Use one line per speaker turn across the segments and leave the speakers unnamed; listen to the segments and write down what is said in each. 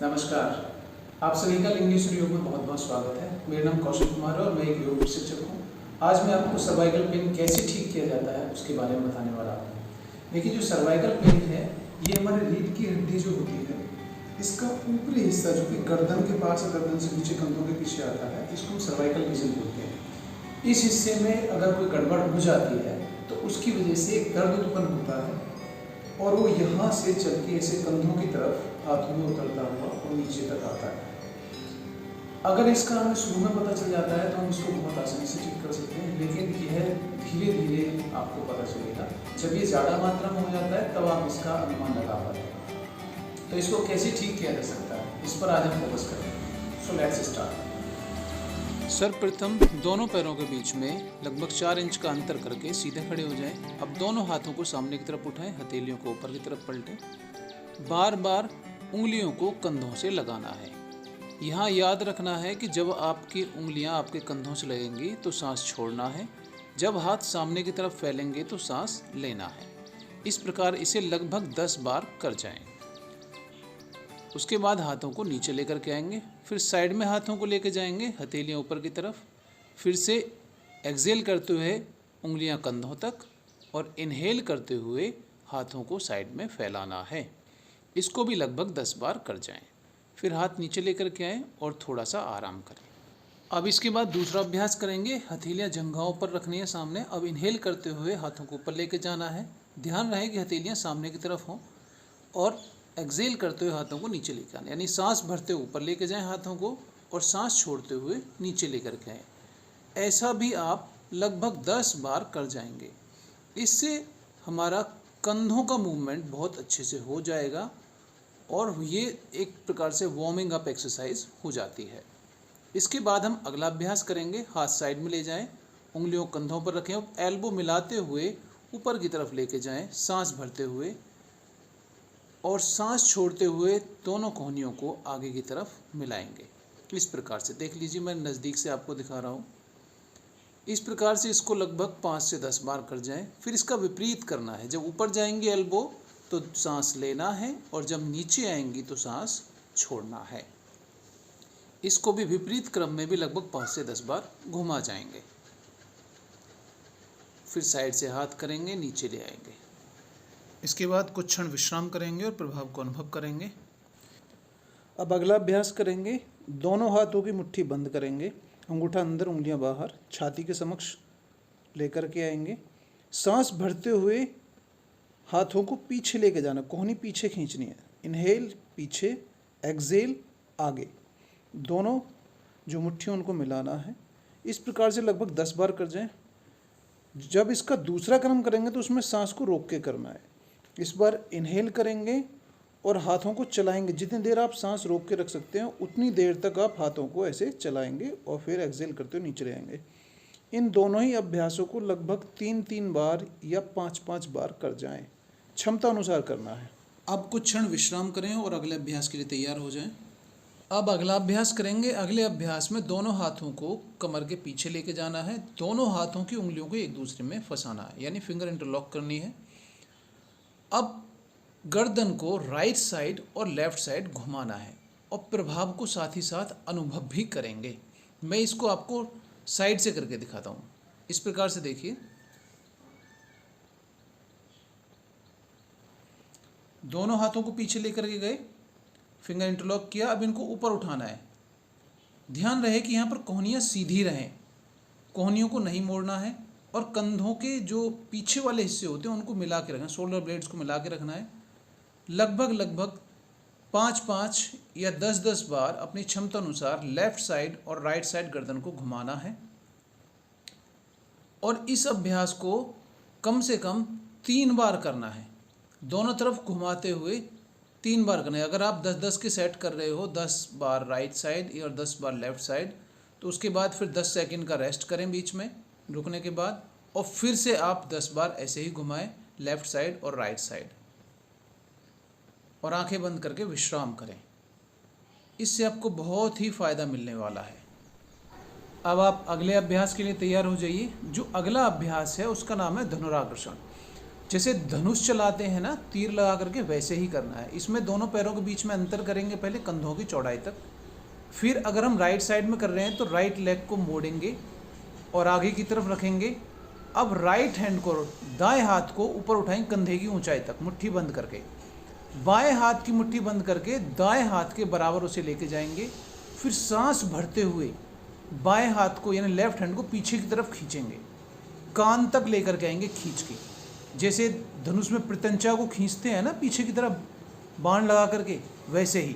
नमस्कार, आप सभी का लिंगेश्वर योग में बहुत बहुत स्वागत है। मेरा नाम कौशल कुमार है और मैं एक योग प्रशिक्षक हूँ। आज मैं आपको सर्वाइकल पेन कैसे ठीक किया जाता है उसके बारे में बताने वाला हूँ। देखिए, जो सर्वाइकल पेन है ये हमारे रीढ़ की हड्डी जो होती है, इसका ऊपरी हिस्सा जो कि गर्दन के पास और गर्दन से नीचे कंधों के पीछे आता है, इसको हम सर्वाइकल रीजन बोलते हैं। इस हिस्से में अगर कोई गड़बड़ हो जाती है तो उसकी वजह से एक दर्द उत्पन्न होता है और वो यहाँ से चल के ऐसे कंधों की तरफ हाथों में उतरता हुआ और नीचे तक आता है। अगर इसका हमें शुरू में पता चल जाता है तो हम इसको बहुत आसानी से ठीक कर सकते हैं, लेकिन यह धीरे धीरे आपको पता चलेगा। जब ये ज़्यादा मात्रा में हो जाता है तब आप इसका अनुमान लगा पाते हैं। तो इसको कैसे ठीक किया जा सकता है, इस पर आज हम फोकस करेंगे। So let's start. सर्वप्रथम दोनों पैरों के बीच में लगभग 4 इंच का अंतर करके सीधे खड़े हो जाएं। अब दोनों हाथों को सामने की तरफ उठाएं, हथेलियों को ऊपर की तरफ पलटें। बार बार उंगलियों को कंधों से लगाना है। यहाँ याद रखना है कि जब आपकी उंगलियाँ आपके कंधों से लगेंगी तो सांस छोड़ना है, जब हाथ सामने की तरफ फैलेंगे तो सांस लेना है। इस प्रकार इसे लगभग 10 बार कर जाएं। उसके बाद हाथों को नीचे लेकर के आएंगे, फिर साइड में हाथों को लेकर जाएंगे, हथेलियाँ ऊपर की तरफ। फिर से एक्सेल करते हुए उंगलियां कंधों तक और इनहेल करते हुए हाथों को साइड में फैलाना है। इसको भी लगभग 10 बार कर जाएं। फिर हाथ नीचे लेकर के आएँ और थोड़ा सा आराम करें। अब इसके बाद दूसरा अभ्यास करेंगे। हथेलियाँ जंघाओं पर रखनी है सामने। अब इनहेल करते हुए हाथों को ऊपर लेकर जाना है। ध्यान रहे कि हथेलियाँ सामने की तरफ हों और एक्सेल करते हुए हाथों को नीचे लेकर आना, यानी सांस भरते हुए ऊपर लेके जाएं हाथों को और सांस छोड़ते हुए नीचे लेकर के आएँ। ऐसा भी आप लगभग 10 बार कर जाएंगे। इससे हमारा कंधों का मूवमेंट बहुत अच्छे से हो जाएगा और ये एक प्रकार से वार्मिंग अप एक्सरसाइज हो जाती है। इसके बाद हम अगला अभ्यास करेंगे। हाथ साइड में ले जाएं, उंगलियों कंधों पर रखें और एल्बो मिलाते हुए ऊपर की तरफ लेके जाएं, सांस भरते हुए और सांस छोड़ते हुए दोनों कोहनियों को आगे की तरफ मिलाएंगे। इस प्रकार से देख लीजिए, मैं नज़दीक से आपको दिखा रहा हूँ। इस प्रकार से इसको लगभग 5 से 10 बार कर जाएं। फिर इसका विपरीत करना है। जब ऊपर जाएंगे एल्बो तो सांस लेना है और जब नीचे आएंगी तो सांस छोड़ना है। इसको भी विपरीत क्रम में भी लगभग 5 से 10 बार घुमा जाएंगे। फिर साइड से हाथ करेंगे, नीचे ले आएंगे। इसके बाद कुछ क्षण विश्राम करेंगे और प्रभाव को अनुभव करेंगे। अब अगला अभ्यास करेंगे। दोनों हाथों की मुट्ठी बंद करेंगे, अंगूठा अंदर उंगलियां बाहर, छाती के समक्ष लेकर के आएंगे। सांस भरते हुए हाथों को पीछे लेके जाना, कोहनी पीछे खींचनी है। इनहेल पीछे, एक्सेल आगे, दोनों जो मुट्ठियों उनको मिलाना है। इस प्रकार से लगभग 10 बार कर जाएं। जब इसका दूसरा क्रम करेंगे तो उसमें सांस को रोक के करना है। इस बार इनहेल करेंगे और हाथों को चलाएंगे। जितनी देर आप सांस रोक के रख सकते हैं उतनी देर तक आप हाथों को ऐसे चलाएंगे और फिर एक्सेल करते हुए नीचे ले आएंगे। इन दोनों ही अभ्यासों को लगभग 3-3 बार या 5-5 बार कर जाएं। क्षमता अनुसार करना है। अब कुछ क्षण विश्राम करें और अगले अभ्यास के लिए तैयार हो जाएं। अब अगला अभ्यास करेंगे। अगले अभ्यास में दोनों हाथों को कमर के पीछे लेके जाना है। दोनों हाथों की उंगलियों को एक दूसरे में फंसाना है, यानी फिंगर इंटरलॉक करनी है। अब गर्दन को राइट साइड और लेफ्ट साइड घुमाना है और प्रभाव को साथ ही साथ अनुभव भी करेंगे। मैं इसको आपको साइड से करके दिखाता हूँ। इस प्रकार से देखिए, दोनों हाथों को पीछे लेकर के गए, फिंगर इंटरलॉक किया। अब इनको ऊपर उठाना है। ध्यान रहे कि यहाँ पर कोहनियाँ सीधी रहें, कोहनियों को नहीं मोड़ना है और कंधों के जो पीछे वाले हिस्से होते हैं उनको मिला के रखना, शोल्डर ब्लेड्स को मिला के रखना है। लगभग 5-5 या 10-10 बार अपनी क्षमता अनुसार लेफ्ट साइड और राइट साइड गर्दन को घुमाना है और इस अभ्यास को कम से कम 3 बार करना है। दोनों तरफ घुमाते हुए 3 बार करना है। अगर आप 10-10 के सेट कर रहे हो, 10 बार राइट साइड और 10 बार लेफ्ट साइड, तो उसके बाद फिर 10 सेकंड का रेस्ट करें बीच में रुकने के बाद, और फिर से आप 10 बार ऐसे ही घुमाएं लेफ्ट साइड और राइट साइड और आंखें बंद करके विश्राम करें। इससे आपको बहुत ही फ़ायदा मिलने वाला है। अब आप अगले अभ्यास के लिए तैयार हो जाइए। जो अगला अभ्यास है उसका नाम है धनुराकर्षण। जैसे धनुष चलाते हैं ना तीर लगा करके, वैसे ही करना है। इसमें दोनों पैरों के बीच में अंतर करेंगे पहले कंधों की चौड़ाई तक। फिर अगर हम राइट साइड में कर रहे हैं तो राइट लेग को मोड़ेंगे और आगे की तरफ रखेंगे। अब राइट हैंड को, दाएं हाथ को ऊपर उठाएंगे कंधे की ऊंचाई तक मुट्ठी बंद करके। बाएं हाथ की मुट्ठी बंद करके दाएं हाथ के बराबर उसे लेके जाएंगे। फिर सांस भरते हुए बाएं हाथ को यानी लेफ्ट हैंड को पीछे की तरफ खींचेंगे, कान तक लेकर के आएंगे खींच के। जैसे धनुष में प्रत्यंचा को खींचते हैं ना पीछे की तरफ बाण लगा करके, वैसे ही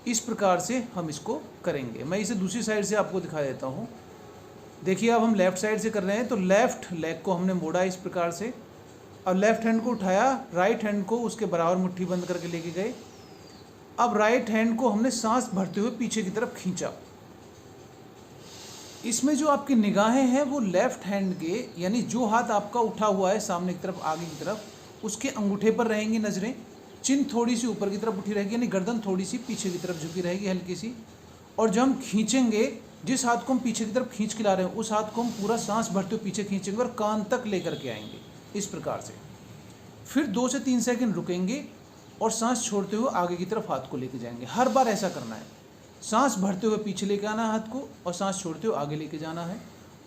इस प्रकार से हम इसको करेंगे। मैं इसे दूसरी साइड से आपको दिखा देता हूँ। देखिए अब हम लेफ़्ट साइड से कर रहे हैं तो लेफ़्ट लेग को हमने मोड़ा इस प्रकार से। अब लेफ़्ट हैंड को उठाया, राइट हैंड को उसके बराबर मुट्ठी बंद करके लेके गए। अब राइट हैंड को हमने सांस भरते हुए पीछे की तरफ खींचा। इसमें जो आपकी निगाहें हैं वो लेफ़्ट हैंड के, यानी जो हाथ आपका उठा हुआ है सामने की तरफ आगे की तरफ, उसके अंगूठे पर रहेंगी नज़रें। चिन थोड़ी सी ऊपर की तरफ उठी रहेगी, यानी गर्दन थोड़ी सी पीछे की तरफ झुकी रहेगी हल्की सी। और जब हम खींचेंगे, जिस हाथ को हम पीछे की तरफ खींच के ला रहे हैं उस हाथ को हम पूरा सांस भरते हुए पीछे खींचेंगे और कान तक लेकर के आएंगे इस प्रकार से। फिर 2 से 3 सेकंड रुकेंगे और सांस छोड़ते हुए आगे की तरफ हाथ को लेके जाएंगे। हर बार ऐसा करना है। सांस भरते हुए पीछे लेके आना है हाथ को और सांस छोड़ते हुए आगे लेके जाना है।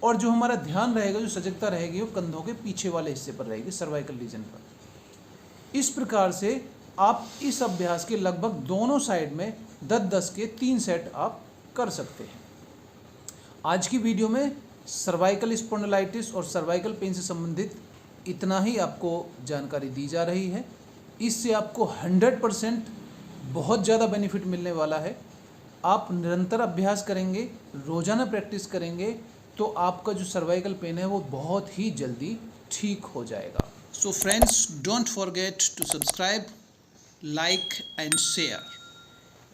और जो हमारा ध्यान रहेगा, जो सजगता रहेगी, वो कंधों के पीछे वाले हिस्से पर रहेगी, सर्वाइकल रीजन पर। इस प्रकार से आप इस अभ्यास के लगभग दोनों साइड में 10-10 के 3 सेट आप कर सकते हैं। आज की वीडियो में सर्वाइकल स्पॉन्डिलाइटिस और सर्वाइकल पेन से संबंधित इतना ही आपको जानकारी दी जा रही है। इससे आपको 100% बहुत ज़्यादा बेनिफिट मिलने वाला है। आप निरंतर अभ्यास करेंगे, रोज़ाना प्रैक्टिस करेंगे तो आपका जो सर्वाइकल पेन है वो बहुत ही जल्दी ठीक हो जाएगा। So friends, don't forget to subscribe, like and share.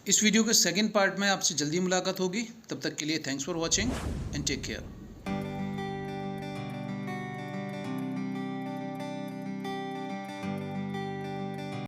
इस वीडियो के सेकंड पार्ट में आपसे जल्दी मुलाकात होगी। तब तक के लिए thanks for watching and take care.